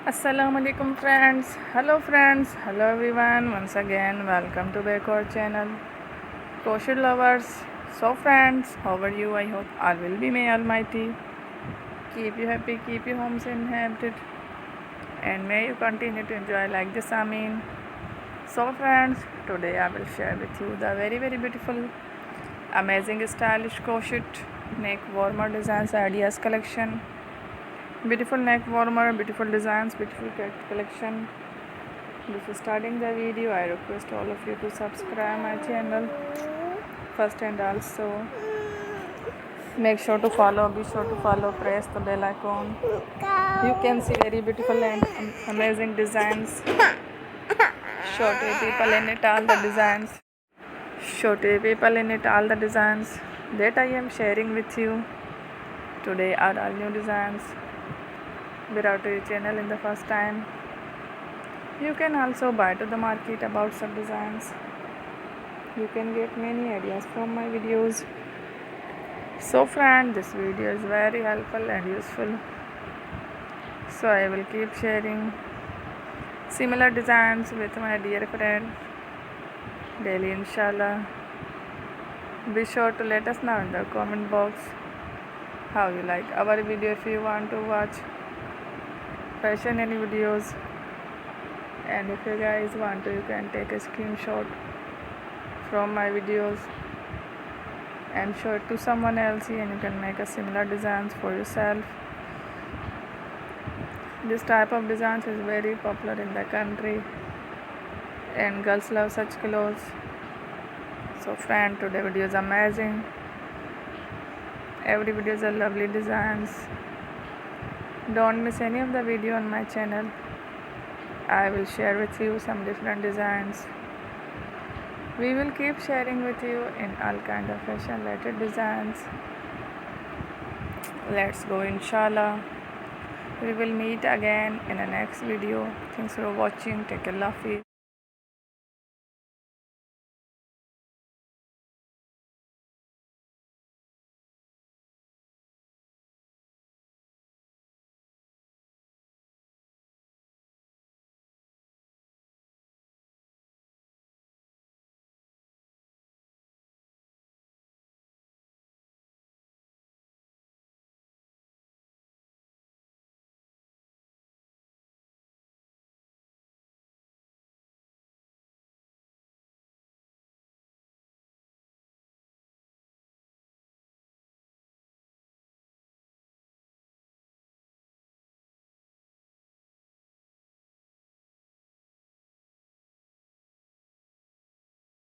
Assalamu alaikum friends. Hello friends. Hello everyone. Once again, welcome to back our channel. Crochet lovers. So friends, how are you? I hope all will be may Almighty. Keep you happy, keep your homes inhabited, and may you continue to enjoy like this. Amin. So friends, today I will share with you the very beautiful, amazing, stylish crochet neck warmer designs ideas collection. Beautiful neck warmer, beautiful designs, beautiful collection. Before starting the video, I request all of you to subscribe my channel first, and also make sure to follow, be sure to follow, press the bell icon. You can see very beautiful and amazing designs. Show to people in it all the designs. Show to people in it all the designs that I am sharing with you. Today are all new designs. Without your channel in the first time. You can also buy to the market about some designs. You can get many ideas from my videos. So friend, this video is very helpful and useful. So I will keep sharing similar designs with my dear friend daily, inshallah. Be sure to let us know in the comment box how you like our video. If you want to watch fashion any videos, and if you guys want to, you can take a screenshot from my videos and show it to someone else, and you can make a similar designs for yourself. This type of designs is very popular in the country, and girls love such clothes. So friend, today video is amazing. Every video is a lovely designs. Don't miss any of the video on my channel. I will share with you some different designs. We will keep sharing with you in all kind of fashion related designs. Let's go, inshallah. We will meet again in the next video. Thanks for watching. Take care. Love you.